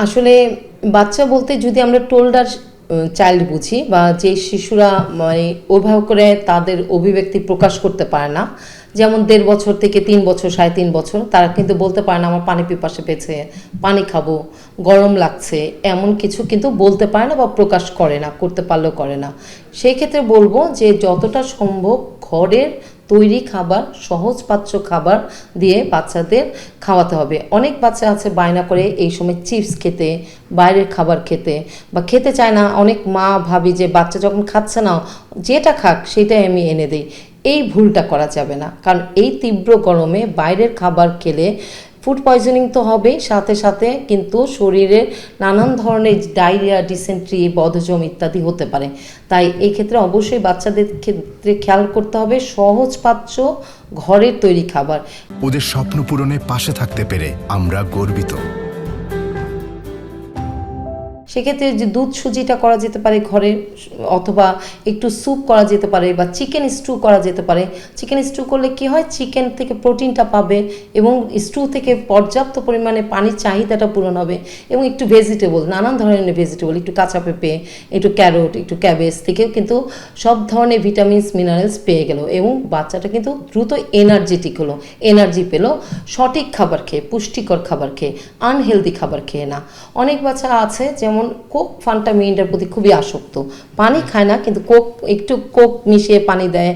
আসলে বাচ্চা বলতে যদি আমরা টোল্ডার চাইল্ড বুঝি বা যে শিশুরা মানে ওইভাবে করে তাদের অভিব্যক্তি প্রকাশ করতে পারে না, যেমন 1.5 বছর থেকে 3 বছর 3.5 বছর, তারা কিন্তু বলতে পারে না আমার পানি পিপাসা পেয়েছে, পানি খাবো, গরম লাগছে, এমন কিছু কিন্তু বলতে পারে না বা প্রকাশ করে না, করতে পারলেও করে না। সেই ক্ষেত্রে বলবো যে যতটা সম্ভব ঘরের তৈরি খাবার, সহজপাচ্য খাবার দিয়ে বাচ্চাদের খাওয়াতে হবে। অনেক বাচ্চা আছে বায়না করে এই সময় চিপস খেতে, বাইরের খাবার খেতে বা খেতে চায় না। অনেক মা ভাবি যে বাচ্চা যখন খাচ্ছে না, যেটা খাক সেটাই আমি এনে দিই। এই ভুলটা করা যাবে না, কারণ এই তীব্র গরমে বাইরের খাবার খেলে ফুড পয়জনিং তো হবেই, সাথে সাথে কিন্তু শরীরে নানান ধরনের ডায়রিয়া, ডিসেন্ট্রি, বদহজম ইত্যাদি হতে পারে। তাই এই ক্ষেত্রে অবশ্যই বাচ্চাদের ক্ষেত্রে খেয়াল করতে হবে সহজপাচ্য ঘরের তৈরি খাবার। ওদের স্বপ্ন পূরণে পাশে থাকতে পেরে আমরা গর্বিত। সেক্ষেত্রে যে দুধ সুজিটা করা যেতে পারে ঘরে, অথবা একটু স্যুপ করা যেতে পারে বা চিকেন স্টু করা যেতে পারে। চিকেন স্টু করলে কি হয়, চিকেন থেকে প্রোটিনটা পাবে এবং স্টু থেকে পর্যাপ্ত পরিমাণে পানির চাহিদাটা পূরণ হবে। এবং একটু ভেজিটেবল, নানান ধরনের ভেজিটেবল, একটু কাঁচা পেঁপে, একটু ক্যারোট, একটু ক্যাবেজ থেকেও কিন্তু সব ধরনের ভিটামিনস, মিনারেলস পেয়ে গেল এবং বাচ্চাটা কিন্তু দ্রুত এনার্জেটিক হলো, এনার্জি পেল সঠিক খাবার খেয়ে, পুষ্টিকর খাবার খেয়ে, আনহেলদি খাবার খেয়ে না। অনেক বাচ্চা আছে যেমন কোক, ফান্টা, মিরিন্ডার প্রতি খুবই আসক্ত, পানি খায় না কিন্তু কোক, একটু কোক মিশিয়ে পানি দেয়।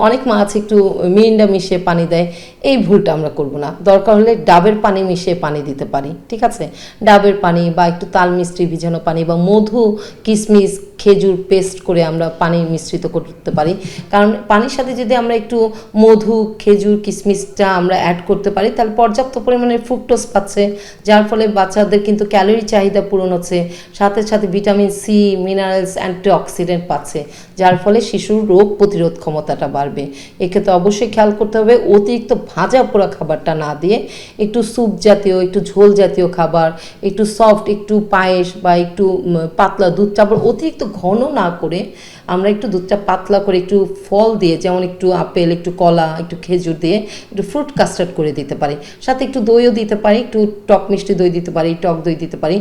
অনেক মা আছে একটু মিরিন্ডা মিশিয়ে পানি দেয়। এই ভুলটা আমরা করব না। দরকার হলে ডাবের পানি মিশিয়ে পানি দিতে পারি, ঠিক আছে? ডাবের পানি বা একটু তাল মিষ্টি ভিজানো পানি বা মধু, কিশমিশ, খেজুর পেস্ট করে আমরা পানি মিশ্রিত করতে পারি। কারণ পানির সাথে যদি আমরা একটু মধু, খেজুর, কিশমিশটা আমরা অ্যাড করতে পারি, তাহলে পর্যাপ্ত পরিমাণে ফ্রুক্টোজ পাচ্ছে, যার ফলে বাচ্চাদের কিন্তু ক্যালোরি চাহিদা পূরণ হচ্ছে, সাথে সাথে ভিটামিন সি, মিনারেলস, অ্যান্টিঅক্সিডেন্ট পাচ্ছে, যার ফলে শিশুর রোগ প্রতিরোধ ক্ষমতাটা বাড়বে। এক্ষেত্রে অবশ্যই খেয়াল করতে হবে অতিরিক্ত ভাজা পোড়া খাবারটা না দিয়ে একটু স্যুপ জাতীয়, একটু ঝোল জাতীয় খাবার, একটু সফট, একটু পায়েস বা একটু পাতলা দুধ চা, অতিরিক্ত ঘন না করে আমরা একটু দুধটা পাতলা করে একটু ফল দিয়ে, যেমন একটু আপেল, একটু কলা, একটু খেজুর দিয়ে একটু ফ্রুট কাস্টার্ড করে দিতে পারি, সাথে একটু দইও দিতে পারি, একটু টক মিষ্টি দই দিতে পারি, টক দই দিতে পারি।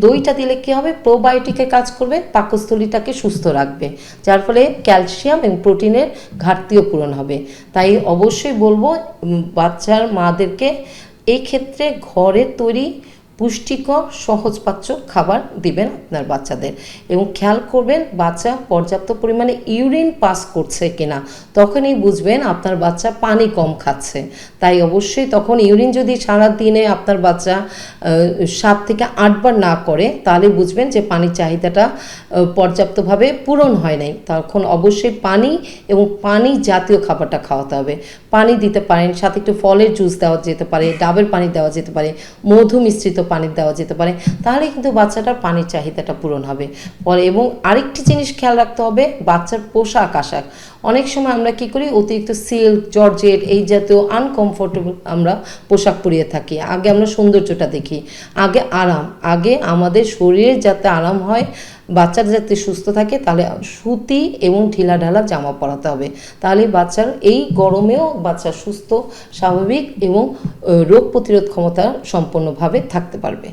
দইটা দিলে কী হবে, প্রোবায়োটিকের কাজ করবে, পাকস্থলীটাকে সুস্থ রাখবে, যার ফলে ক্যালসিয়াম এবং প্রোটিনের ঘাটতিও পূরণ হবে। তাই অবশ্যই বলবো বাচ্চার মাদেরকে এই ক্ষেত্রে ঘরের তৈরি পুষ্টিকর সহজপাচ্য খাবার দিবেন আপনার বাচ্চাদের, এবং খেয়াল করবেন বাচ্চা পর্যাপ্ত পরিমাণে ইউরিন পাস করছে কিনা, তখনই বুঝবেন আপনার বাচ্চা পানি কম খাচ্ছে। তাই অবশ্যই তখন ইউরিন যদি সারা দিনে আপনার বাচ্চা 7 থেকে 8 বার না করে, তাহলে বুঝবেন যে পানির চাহিদাটা পর্যাপ্তভাবে পূরণ হয় নাই। তখন অবশ্যই পানি এবং পানি জাতীয় খাবারটা খাওয়াতে হবে। পানি দিতে পারেন, সাথে একটু ফলের জুস দেওয়া যেতে পারে, ডাবের পানি দেওয়া যেতে পারে, মধু মিশ্রিত পানি দেওয়া যেতে পারে, তাহলে কিন্তু বাচ্চাটার পানির চাহিদাটা পূরণ হবে। এবং আরেকটি জিনিস খেয়াল রাখতে হবে, বাচ্চার পোশাক আশাক। অনেক সময় আমরা কি করি, অতিরিক্ত সিল্ক, জর্জেট এই জাতীয় আনকমফোর্টেবল আমরা পোশাক পরিয়ে থাকি। আগে আমরা সৌন্দর্যটা দেখি, আগে আরাম, আগে আমাদের শরীরে যাতে আরাম হয়, বাচ্চারা যাতে সুস্থ থাকে, তাহলে সুতি এবং ঢিলাঢালা জামা পরাতে হবে। তাহলে বাচ্চার এই গরমেও বাচ্চা সুস্থ, স্বাভাবিক এবং রোগ প্রতিরোধ ক্ষমতা সম্পন্নভাবে থাকতে পারবে।